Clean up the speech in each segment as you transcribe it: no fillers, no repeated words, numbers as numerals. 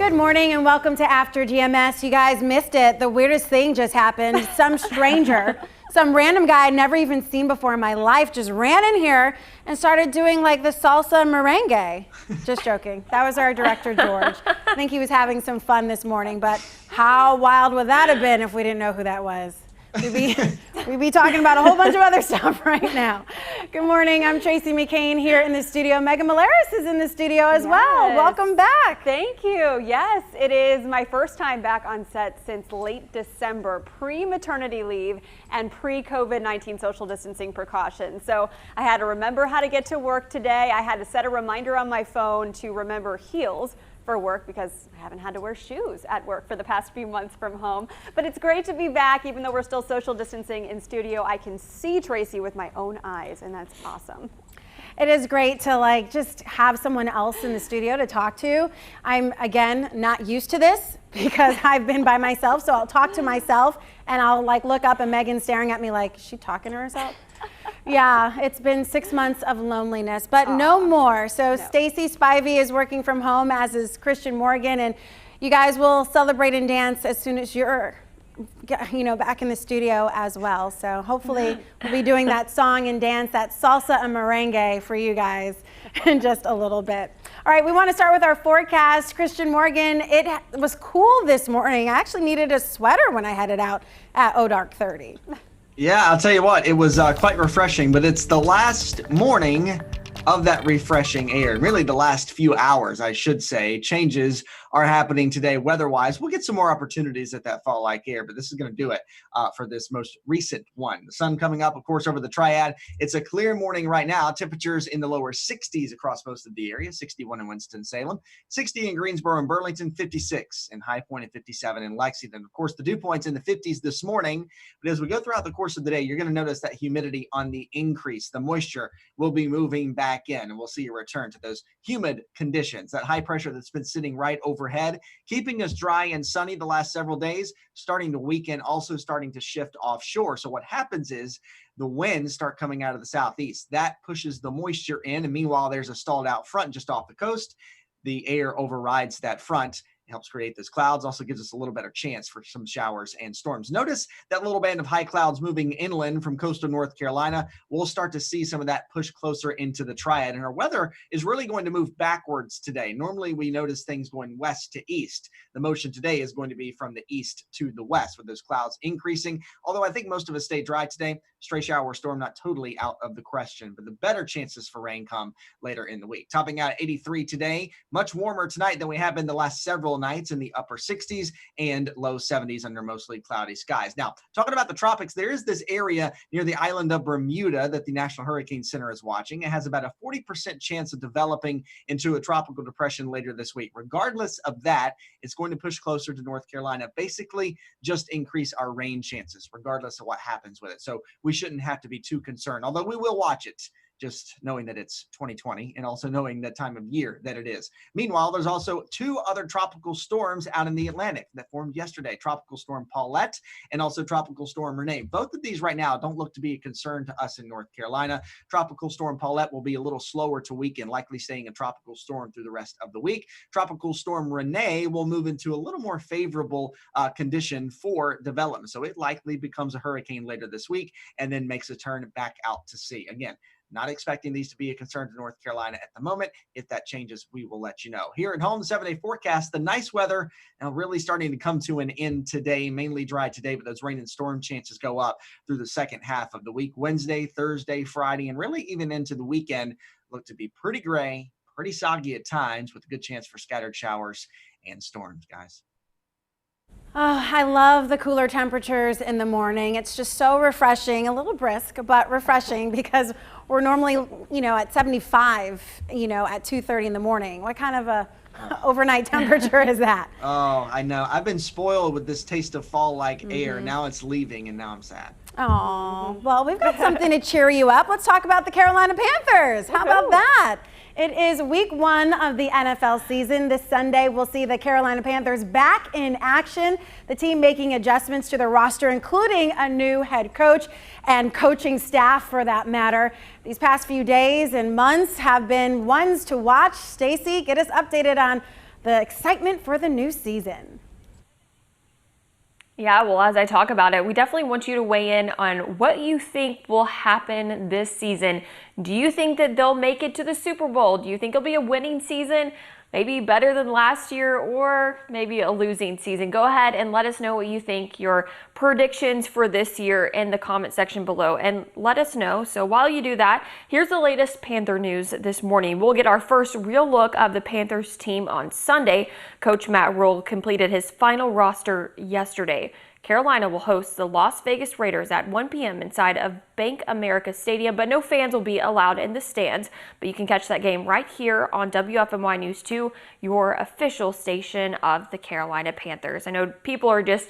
Good morning and welcome to After GMS. You guys missed it. The weirdest thing just happened. Some stranger, some random guy I'd never even seen before in my life just ran in here and started doing like the salsa merengue. Just joking. That was our director, George. I think he was having some fun this morning, but how wild would that have been if we didn't know who that was? We'd be talking about a whole bunch of other stuff right now. Good morning, I'm Tracy McCain here in the studio. Megan Malaris is in the studio as well. Welcome back. Thank you. Yes, it is my first time back on set since late December, pre-maternity leave and pre-COVID-19 social distancing precautions. So I had to remember how to get to work today. I had to set a reminder on my phone to remember heels for work because I haven't had to wear shoes at work for the past few months from home. But it's great to be back. Even though we're still social distancing in studio, I can see Tracy with my own eyes, and that's awesome. It is great to just have someone else in the studio to talk to. I'm, again, not used to this because I've been by myself, so I'll talk to myself and I'll look up and Megan's staring at me like, is she talking to herself? Yeah, it's been 6 months of loneliness, but no more. So no. Stacy Spivey is working from home, as is Christian Morgan, and you guys will celebrate and dance as soon as you're back in the studio as well. So hopefully we'll be doing that song and dance, that salsa and merengue for you guys in just a little bit. All right, we want to start with our forecast. Christian Morgan, it was cool this morning. I actually needed a sweater when I headed out at dark 30. Yeah, I'll tell you what, it was quite refreshing, but it's the last morning of that refreshing air. Really the last few hours, I should say. Changes are happening today weather-wise. We'll get some more opportunities at that fall-like air, but this is going to do it for this most recent one. The sun coming up, of course, over the Triad. It's a clear morning right now. Temperatures in the lower 60s across most of the area. 61 in Winston-Salem, 60 in Greensboro and Burlington, 56 in High Point, and 57 in Lexington. Of course, the dew point's in the 50s this morning, but as we go throughout the course of the day, you're going to notice that humidity on the increase. The moisture will be moving back in, and we'll see a return to those humid conditions. That high pressure that's been sitting right overhead, keeping us dry and sunny the last several days, starting to weaken, also starting to shift offshore. So what happens is the winds start coming out of the southeast. That pushes the moisture in, and meanwhile, there's a stalled out front just off the coast. The air overrides that front. It helps create those clouds, also gives us a little better chance for some showers and storms. Notice that little band of high clouds moving inland from coastal North Carolina. We'll start to see some of that push closer into the Triad, and our weather is really going to move backwards today. Normally, we notice things going west to east. The motion today is going to be from the east to the west with those clouds increasing, although I think most of us stay dry today. Stray shower or storm not totally out of the question, but the better chances for rain come later in the week. Topping out at 83 today, much warmer tonight than we have been the last several nights, in the upper 60s and low 70s under mostly cloudy skies. Now, talking about the tropics, there is this area near the island of Bermuda that the National Hurricane Center is watching. It has about a 40% chance of developing into a tropical depression later this week. Regardless of that, it's going to push closer to North Carolina, basically just increase our rain chances, regardless of what happens with it. So we shouldn't have to be too concerned, although we will watch it, just knowing that it's 2020 and also knowing the time of year that it is. Meanwhile, there's also two other tropical storms out in the Atlantic that formed yesterday. Tropical Storm Paulette and also Tropical Storm Renee. Both of these right now don't look to be a concern to us in North Carolina. Tropical Storm Paulette will be a little slower to weaken, likely staying a tropical storm through the rest of the week. Tropical Storm Renee will move into a little more favorable condition for development. So it likely becomes a hurricane later this week and then makes a turn back out to sea. Again, not expecting these to be a concern to North Carolina at the moment. If that changes, we will let you know. Here at home, the 7-day forecast, the nice weather now really starting to come to an end today, mainly dry today, but those rain and storm chances go up through the second half of the week. Wednesday, Thursday, Friday, and really even into the weekend look to be pretty gray, pretty soggy at times with a good chance for scattered showers and storms, guys. Oh, I love the cooler temperatures in the morning. It's just so refreshing, a little brisk, but refreshing because we're normally, at 75, at 2:30 in the morning. What kind of a overnight temperature is that? Oh, I know. I've been spoiled with this taste of fall-like air. Now it's leaving, and now I'm sad. Oh, well, we've got something to cheer you up. Let's talk about the Carolina Panthers. How about that? It is week 1 of the NFL season. This Sunday, we'll see the Carolina Panthers back in action. The team making adjustments to their roster, including a new head coach and coaching staff for that matter. These past few days and months have been ones to watch. Stacy, get us updated on the excitement for the new season. Yeah, well, as I talk about it, we definitely want you to weigh in on what you think will happen this season. Do you think that they'll make it to the Super Bowl? Do you think it'll be a winning season? Maybe better than last year, or maybe a losing season? Go ahead and let us know what you think, your predictions for this year in the comment section below, and let us know. So while you do that, here's the latest Panther news this morning. We'll get our first real look of the Panthers team on Sunday. Coach Matt Rhule completed his final roster yesterday. Carolina will host the Las Vegas Raiders at 1 p.m. inside of Bank America Stadium, but no fans will be allowed in the stands. But you can catch that game right here on WFMY News 2, your official station of the Carolina Panthers. I know people are just,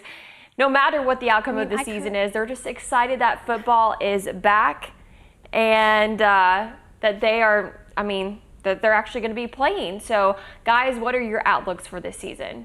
no matter what the outcome of the season is, they're just excited that football is back and that they are, that they're actually going to be playing. So, guys, what are your outlooks for this season?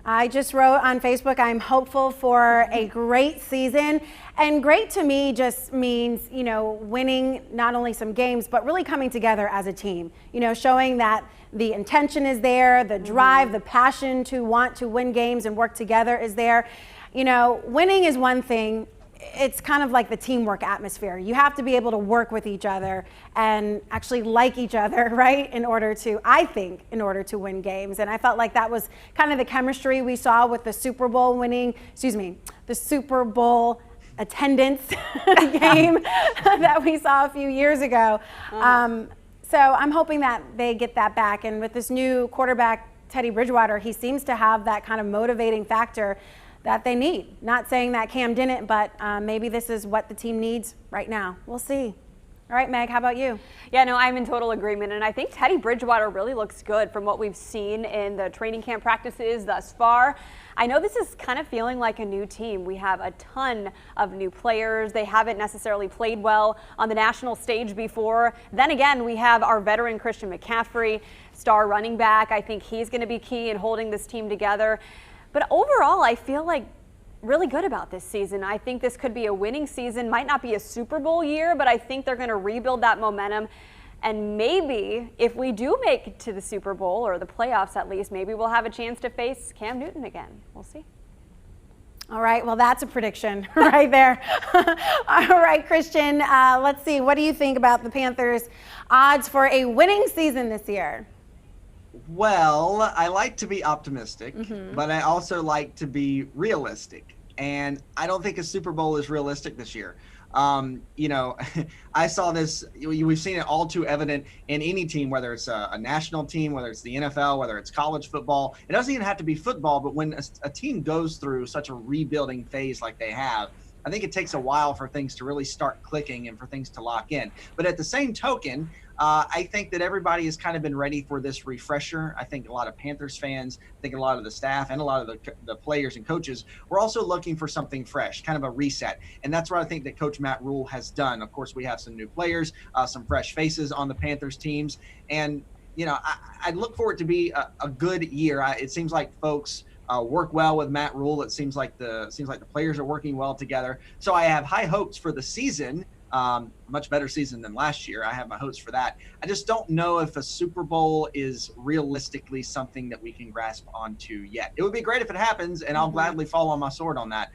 I just wrote on Facebook, I'm hopeful for a great season. And great to me just means, winning not only some games, but really coming together as a team. Showing that the intention is there, the drive, the passion to want to win games and work together is there. Winning is one thing. It's kind of like the teamwork atmosphere. You have to be able to work with each other and actually like each other, right? In order to win games. And I felt like that was kind of the chemistry we saw with the Super Bowl attendance game that we saw a few years ago. So I'm hoping that they get that back. And with this new quarterback, Teddy Bridgewater, he seems to have that kind of motivating factor that they need. Not saying that Cam didn't, but maybe this is what the team needs right now. We'll see. All right, Meg, how about you? Yeah, no, I'm in total agreement. And I think Teddy Bridgewater really looks good from what we've seen in the training camp practices thus far. I know this is kind of feeling like a new team. We have a ton of new players. They haven't necessarily played well on the national stage before. Then again, we have our veteran Christian McCaffrey, star running back. I think he's going to be key in holding this team together. But overall, I feel like really good about this season. I think this could be a winning season. Might not be a Super Bowl year, but I think they're going to rebuild that momentum. And maybe if we do make it to the Super Bowl, or the playoffs at least, maybe we'll have a chance to face Cam Newton again. We'll see. All right, well, that's a prediction right there. All right, Christian, let's see. What do you think about the Panthers' odds for a winning season this year? Well, I like to be optimistic, but I also like to be realistic. And I don't think a Super Bowl is realistic this year. I saw this, we've seen it all too evident in any team, whether it's a national team, whether it's the NFL, whether it's college football. It doesn't even have to be football, but when a team goes through such a rebuilding phase like they have, I think it takes a while for things to really start clicking and for things to lock in. But at the same token, I think that everybody has kind of been ready for this refresher. I think a lot of Panthers fans, I think a lot of the staff and a lot of the players and coaches were also looking for something fresh, kind of a reset. And that's what I think that Coach Matt Rhule has done. Of course, we have some new players, some fresh faces on the Panthers teams. And, I look for it to be a good year. It seems like folks work well with Matt Rhule. It seems like the players are working well together. So I have high hopes for the season. Much better season than last year. I have my hopes for that. I just don't know if a Super Bowl is realistically something that we can grasp onto yet. It would be great if it happens, and I'll gladly fall on my sword on that.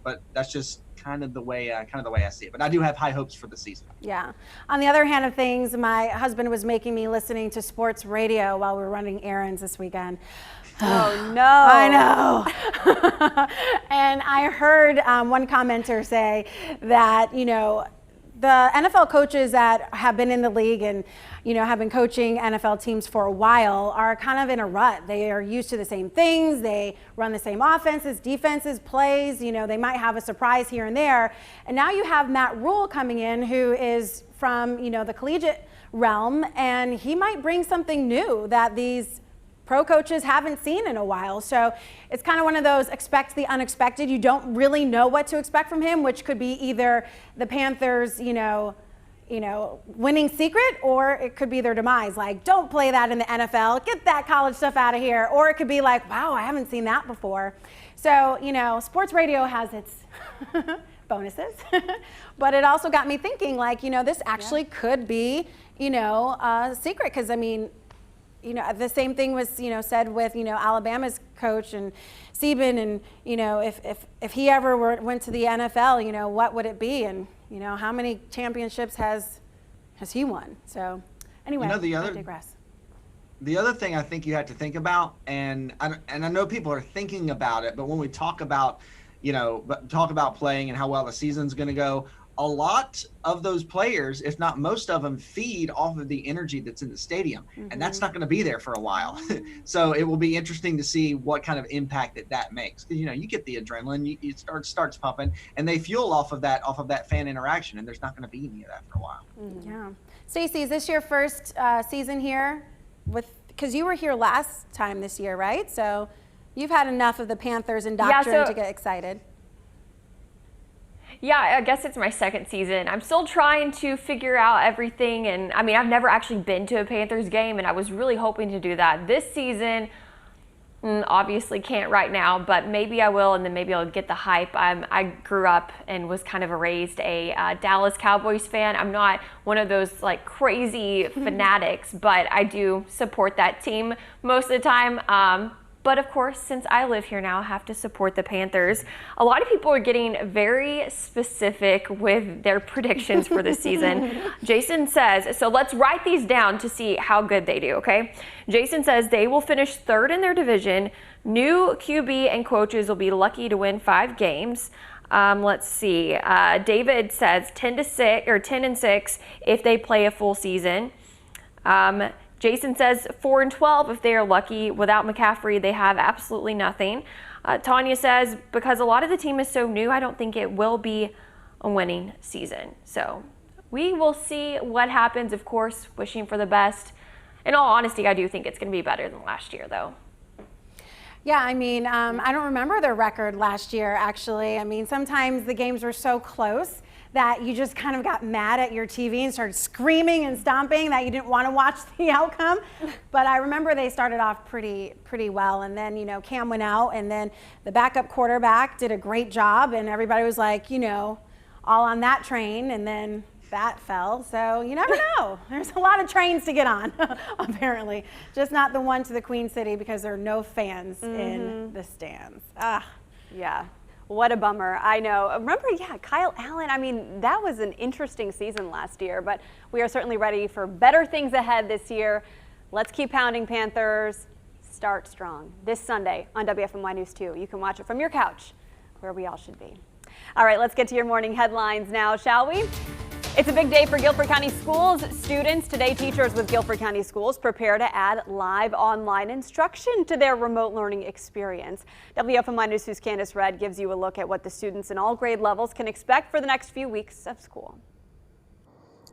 But that's just kind of the way I see it. But I do have high hopes for the season. Yeah. On the other hand of things, my husband was making me listening to sports radio while we were running errands this weekend. Oh, no. I know. And I heard one commenter say that, the NFL coaches that have been in the league and, have been coaching NFL teams for a while are kind of in a rut. They are used to the same things. They run the same offenses, defenses, plays. They might have a surprise here and there. And now you have Matt Rhule coming in, who is from, the collegiate realm, and he might bring something new that these pro coaches haven't seen in a while. So it's kind of one of those expect the unexpected. You don't really know what to expect from him, which could be either the Panthers, winning secret, or it could be their demise. Like, don't play that in the NFL, get that college stuff out of here. Or it could be like, wow, I haven't seen that before. So, sports radio has its bonuses, but it also got me thinking, like, this actually could be, a secret. Because, the same thing was, said with, Alabama's coach and Saban, and, if he ever went to the NFL, what would it be? And, how many championships has he won? So anyway, I digress. The other thing I think you have to think about, and I know people are thinking about it, but when we talk about, playing and how well the season's going to go, a lot of those players, if not most of them, feed off of the energy that's in the stadium, and that's not going to be there for a while. So it will be interesting to see what kind of impact that makes. Because you get the adrenaline, it starts pumping, and they fuel off of that fan interaction, and there's not going to be any of that for a while. Yeah, Stacey, is this your first season here? Because you were here last time this year, right? So you've had enough of the Panthers and doctrine to get excited. Yeah, I guess it's my second season. I'm still trying to figure out everything. And I mean, I've never actually been to a Panthers game, and I was really hoping to do that this season. Obviously can't right now, but maybe I will, and then maybe I'll get the hype. I grew up and was kind of raised a Dallas Cowboys fan. I'm not one of those like crazy fanatics, but I do support that team most of the time. But of course, since I live here now, I have to support the Panthers. A lot of people are getting very specific with their predictions for this season. Jason says, so let's write these down to see how good they do, okay? Jason says they will finish third in their division. New QB and coaches will be lucky to win 5 games. Let's see. David says 10-6 if they play a full season. Jason says 4-12 if they are lucky. Without McCaffrey, they have absolutely nothing. Tanya says, because a lot of the team is so new, I don't think it will be a winning season. So we will see what happens, of course, wishing for the best. In all honesty, I do think it's going to be better than last year, though. Yeah, I mean, I don't remember their record last year, actually. I mean, sometimes the games were so close that you just kind of got mad at your TV and started screaming and stomping that you didn't want to watch the outcome. But I remember they started off pretty well, and then, Cam went out, and then the backup quarterback did a great job, and everybody was like, all on that train, and then that fell. So you never know. There's a lot of trains to get on, apparently. Just not the one to the Queen City, because there are no fans in the stands. Yeah. What a bummer. I know. Remember, Kyle Allen. I mean, that was an interesting season last year, but we are certainly ready for better things ahead this year. Let's keep pounding, Panthers. Start strong this Sunday on WFMY News 2. You can watch it from your couch, where we all should be. All right, let's get to your morning headlines now, shall we? It's a big day for Guilford County Schools students. Today, teachers with Guilford County Schools prepare to add live online instruction to their remote learning experience. WFMY News 2's Candace Redd gives you a look at what the students in all grade levels can expect for the next few weeks of school.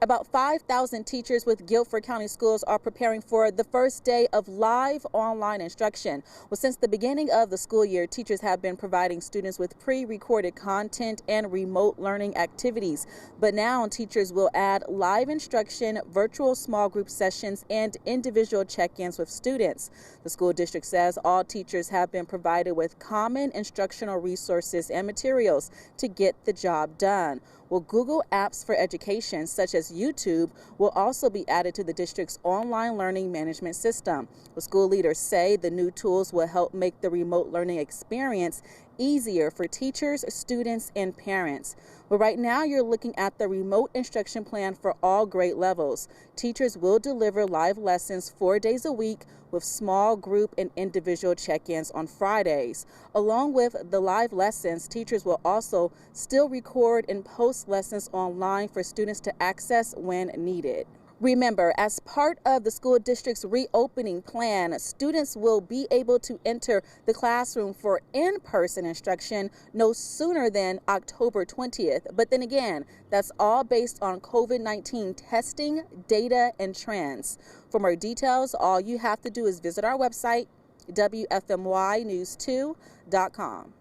About 5,000 teachers with Guilford County Schools are preparing for the first day of live online instruction. Well, since the beginning of the school year, teachers have been providing students with pre-recorded content and remote learning activities. But now teachers will add live instruction, virtual small group sessions, and individual check-ins with students. The school district says all teachers have been provided with common instructional resources and materials to get the job done. Well, Google Apps for Education, such as YouTube, will also be added to the district's online learning management system. The school leaders say the new tools will help make the remote learning experience easier for teachers, students, and parents. But right now, you're looking at the remote instruction plan for all grade levels. Teachers will deliver live lessons 4 days a week with small group and individual check-ins on Fridays. Along with the live lessons, teachers will also still record and post lessons online for students to access when needed. Remember, as part of the school district's reopening plan, students will be able to enter the classroom for in-person instruction no sooner than October 20th. But then again, that's all based on COVID-19 testing, data, and trends. For more details, all you have to do is visit our website, WFMYnews2.com.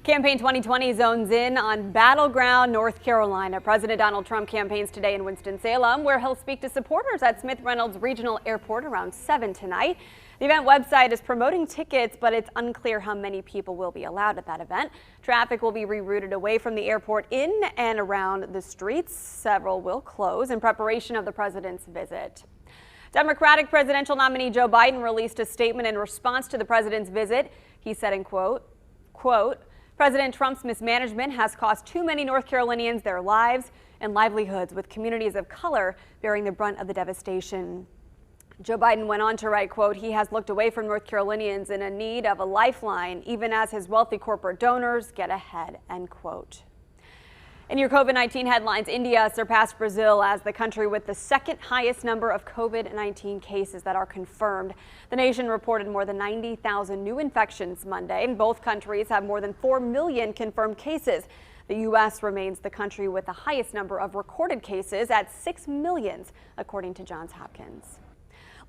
Campaign 2020 zones in on Battleground, North Carolina. President Donald Trump campaigns today in Winston-Salem, where he'll speak to supporters at Smith Reynolds Regional Airport around 7 tonight. The event website is promoting tickets, but it's unclear how many people will be allowed at that event. Traffic will be rerouted away from the airport in and around the streets. Several will close in preparation of the president's visit. Democratic presidential nominee Joe Biden released a statement in response to the president's visit. He said in quote, President Trump's mismanagement has cost too many North Carolinians their lives and livelihoods, with communities of color bearing the brunt of the devastation. Joe Biden went on to write, quote, he has looked away from North Carolinians in a need of a lifeline, even as his wealthy corporate donors get ahead, end quote. In your COVID-19 headlines, India surpassed Brazil as the country with the second highest number of COVID-19 cases that are confirmed. The nation reported more than 90,000 new infections Monday. Both countries have more than 4 million confirmed cases. The U.S. remains the country with the highest number of recorded cases at 6 million, according to Johns Hopkins.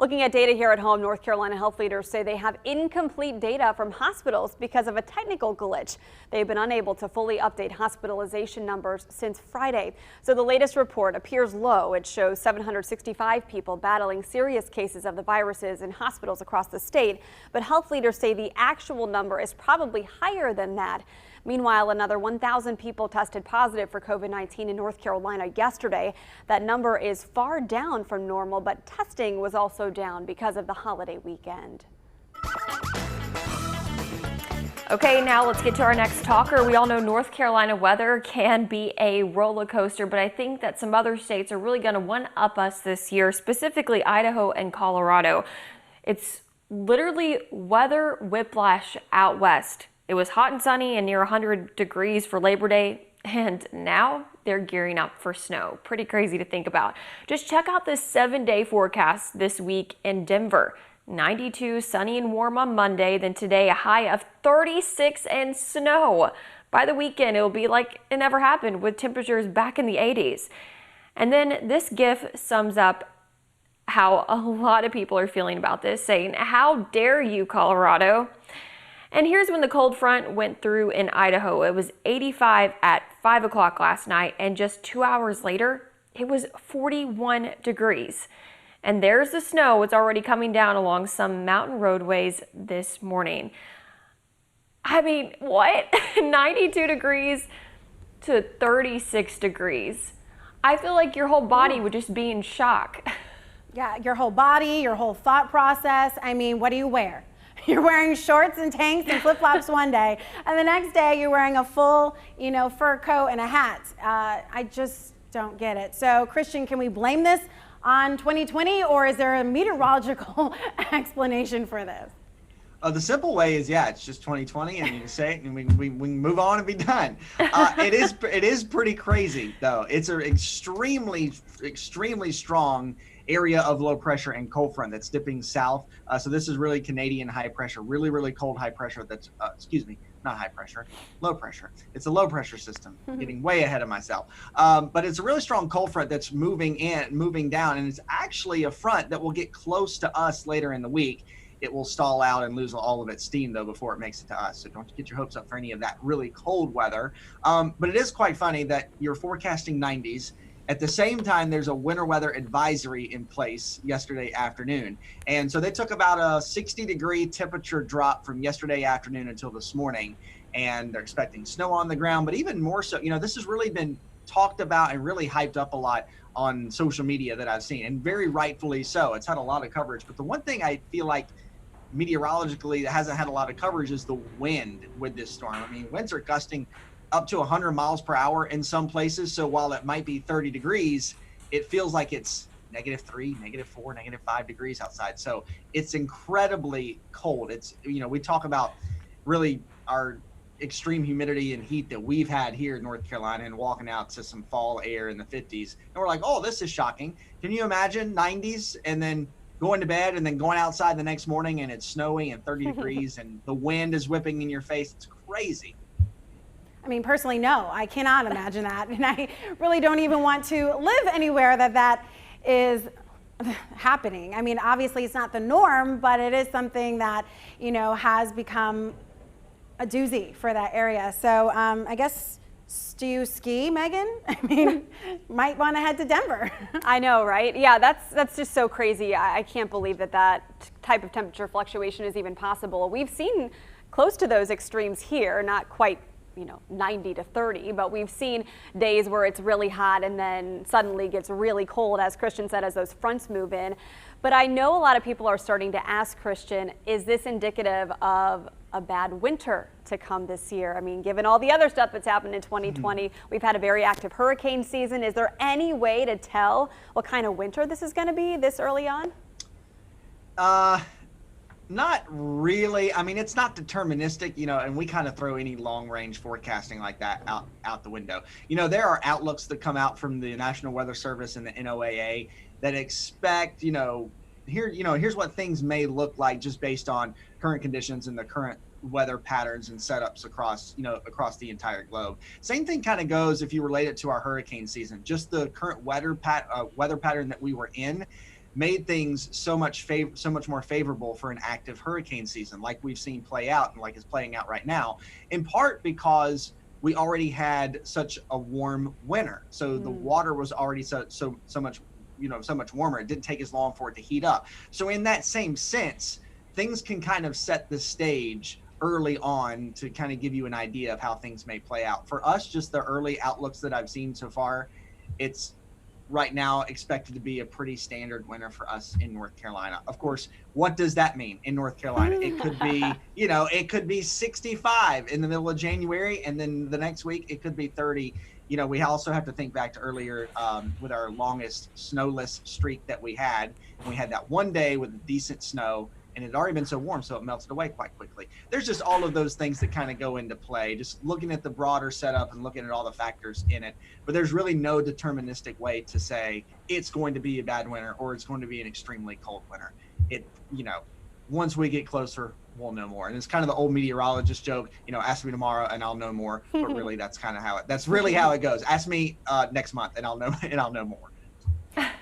Looking at data here at home, North Carolina health leaders say they have incomplete data from hospitals because of a technical glitch. They've been unable to fully update hospitalization numbers since Friday. So the latest report appears low. It shows 765 people battling serious cases of the viruses in hospitals across the state. But health leaders say the actual number is probably higher than that. Meanwhile, another 1,000 people tested positive for COVID-19 in North Carolina yesterday. That number is far down from normal, but testing was also down because of the holiday weekend. Okay, now let's get to our next talker. We all know North Carolina weather can be a roller coaster, but I think that some other states are really going to one-up us this year, specifically Idaho and Colorado. It's literally weather whiplash out west. It was hot and sunny and near 100 degrees for Labor Day, and now they're gearing up for snow. Pretty crazy to think about. Just check out this 7-day forecast this week in Denver. 92, sunny and warm on Monday, then today a high of 36 and snow. By the weekend, it'll be like it never happened with temperatures back in the 80s. And then this GIF sums up how a lot of people are feeling about this, saying, "How dare you, Colorado?" And here's when the cold front went through in Idaho. It was 85 at 5 o'clock last night, and just 2 hours later, it was 41 degrees. And there's the snow. It's already coming down along some mountain roadways this morning. I mean, what? 92 degrees to 36 degrees. I feel like your whole body would just be in shock. Yeah, your whole body, your whole thought process. I mean, what do you wear? You're wearing shorts and tanks and flip-flops one day, and the next day you're wearing a full, fur coat and a hat. I just don't get it. So, Christian, can we blame this on 2020, or is there a meteorological explanation for this? The simple way is, it's just 2020, and you can say it, and we can move on and be done. It is pretty crazy, though. It's an extremely strong area of low pressure and cold front that's dipping south. So this is really Canadian high pressure, really, really cold high pressure. That's, not high pressure, low pressure. It's a low pressure system, getting way ahead of myself. But it's a really strong cold front that's moving down, and it's actually a front that will get close to us later in the week. It will stall out and lose all of its steam, though, before it makes it to us. So don't get your hopes up for any of that really cold weather. But it is quite funny that you're forecasting 90s. At the same time, there's a winter weather advisory in place yesterday afternoon. And so they took about a 60-degree temperature drop from yesterday afternoon until this morning. And they're expecting snow on the ground. But even more so, this has really been talked about and really hyped up a lot on social media that I've seen. And very rightfully so. It's had a lot of coverage. But the one thing I feel like meteorologically that hasn't had a lot of coverage is the wind with this storm. I mean, winds are gusting up to 100 miles per hour in some places. So while it might be 30 degrees, it feels like it's -3, -4, -5 degrees outside. So it's incredibly cold. It's, we talk about really our extreme humidity and heat that we've had here in North Carolina and walking out to some fall air in the 50s. And we're like, oh, this is shocking. Can you imagine 90s and then going to bed and then going outside the next morning and it's snowing and 30 degrees and the wind is whipping in your face? It's crazy. I mean, personally, no, I cannot imagine that. And I really don't even want to live anywhere that is happening. I mean, obviously it's not the norm, but it is something that, has become a doozy for that area. So I guess, do you ski, Megan? I mean, might want to head to Denver. I know, right? Yeah, that's just so crazy. I can't believe that type of temperature fluctuation is even possible. We've seen close to those extremes here, not quite 90 to 30, but we've seen days where it's really hot and then suddenly gets really cold, as Christian said, as those fronts move in. But I know a lot of people are starting to ask, Christian, is this indicative of a bad winter to come this year? I mean, given all the other stuff that's happened in 2020, we've had a very active hurricane season. Is there any way to tell what kind of winter this is going to be this early on? Not really. I mean, it's not deterministic, and we kind of throw any long range forecasting like that out the window. There are outlooks that come out from the National Weather Service and the NOAA that expect, here's what things may look like just based on current conditions and the current weather patterns and setups across the entire globe. Same thing kind of goes if you relate it to our hurricane season. Just the current weather pattern that we were in made things so much more favorable for an active hurricane season, like we've seen play out and like is playing out right now, in part because we already had such a warm winter. So the water was already so much, so much warmer. It didn't take as long for it to heat up. So in that same sense, things can kind of set the stage early on to kind of give you an idea of how things may play out. For us, just the early outlooks that I've seen so far, it's right now expected to be a pretty standard winter for us in North Carolina. Of course, what does that mean in North Carolina? It could be, it could be 65 in the middle of January, and then the next week it could be 30. We also have to think back to earlier with our longest snowless streak that we had. We had that one day with decent snow, and it had already been so warm, so it melted away quite quickly. There's just all of those things that kind of go into play, just looking at the broader setup and looking at all the factors in it. But there's really no deterministic way to say it's going to be a bad winter or it's going to be an extremely cold winter. Once we get closer, we'll know more. And it's kind of the old meteorologist joke, ask me tomorrow and I'll know more. But really, that's kind of that's really how it goes. Ask me next month and I'll know more.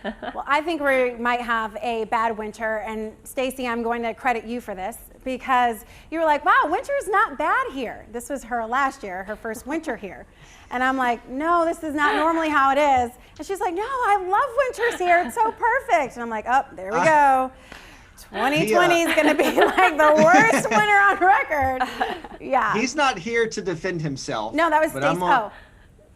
Well, I think we might have a bad winter, and Stacy, I'm going to credit you for this because you were like, wow, winter's not bad here. This was her last year, her first winter here. And I'm like, no, this is not normally how it is. And she's like, no, I love winters here. It's so perfect. And I'm like, oh, there we go. 2020 is going to be like the worst winter on record. Yeah. He's not here to defend himself. No, that was Stacy. Oh,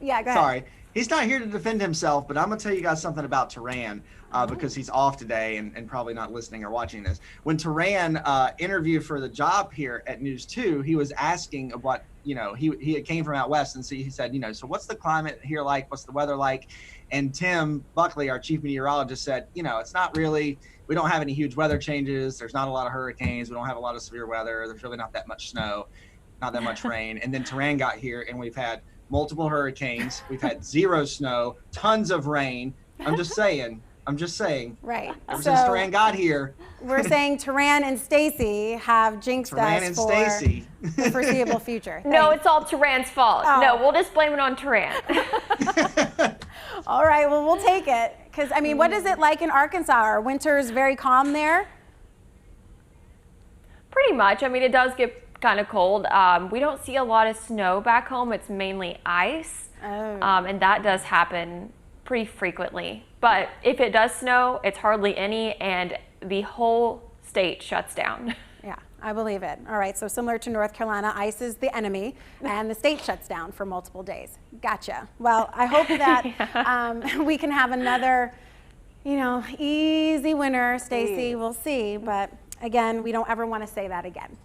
yeah, go ahead. Sorry. He's not here to defend himself, but I'm going to tell you guys something about Turan because he's off today and probably not listening or watching this. When Turan interviewed for the job here at News 2, he was asking what, he came from out west, and so he said, so what's the climate here like? What's the weather like? And Tim Buckley, our chief meteorologist, said, it's not really, we don't have any huge weather changes. There's not a lot of hurricanes. We don't have a lot of severe weather. There's really not that much snow, not that much rain. And then Turan got here, and we've had multiple hurricanes. We've had zero snow, tons of rain. I'm just saying. Right. Ever since Turan got here. We're saying Turan and Stacy have jinxed us for the foreseeable future. No, it's all Turan's fault. Oh. No, we'll just blame it on Turan. All right, well, we'll take it. Because, what is it like in Arkansas? Are winters very calm there? Pretty much. It does get kind of cold. We don't see a lot of snow back home. It's mainly ice. Oh. And that does happen pretty frequently. But if it does snow, it's hardly any, and the whole state shuts down. Yeah, I believe it. All right, so similar to North Carolina, ice is the enemy, and the state shuts down for multiple days. Gotcha. Well, I hope that we can have another, easy winter, Stacy. We'll see, but again, we don't ever want to say that again.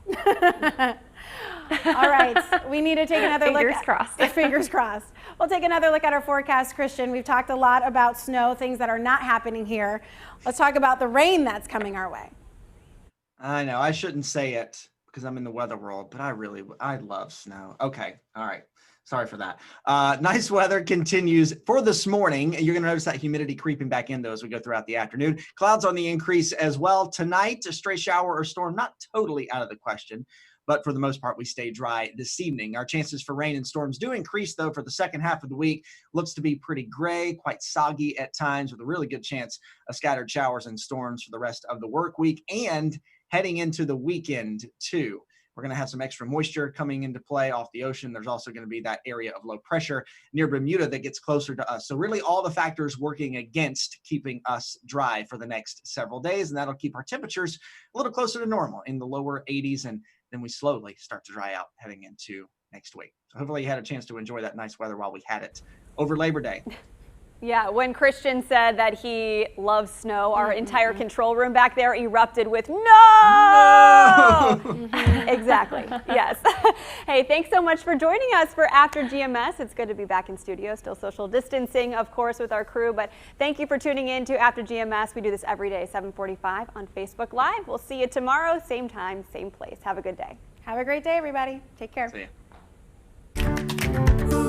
All right, we need to take another look. Fingers crossed. Fingers crossed. We'll take another look at our forecast, Christian. We've talked a lot about snow, things that are not happening here. Let's talk about the rain that's coming our way. I know, I shouldn't say it because I'm in the weather world, but I love snow. Okay, all right. Sorry for that. Nice weather continues for this morning. You're going to notice that humidity creeping back in, though, as we go throughout the afternoon. Clouds on the increase as well. Tonight, a stray shower or storm, not totally out of the question, but for the most part, we stay dry this evening. Our chances for rain and storms do increase, though, for the second half of the week. Looks to be pretty gray, quite soggy at times, with a really good chance of scattered showers and storms for the rest of the work week and heading into the weekend, too. We're going to have some extra moisture coming into play off the ocean. There's also going to be that area of low pressure near Bermuda that gets closer to us. So really all the factors working against keeping us dry for the next several days, and that'll keep our temperatures a little closer to normal in the lower 80s, and then we slowly start to dry out heading into next week. So hopefully you had a chance to enjoy that nice weather while we had it over Labor Day. Yeah, when Christian said that he loves snow, our entire control room back there erupted with no! Exactly, yes. Hey, thanks so much for joining us for After GMS. It's good to be back in studio, still social distancing, of course, with our crew, but thank you for tuning in to After GMS. We do this every day, 7:45 on Facebook Live. We'll see you tomorrow, same time, same place. Have a good day. Have a great day, everybody. Take care. See ya.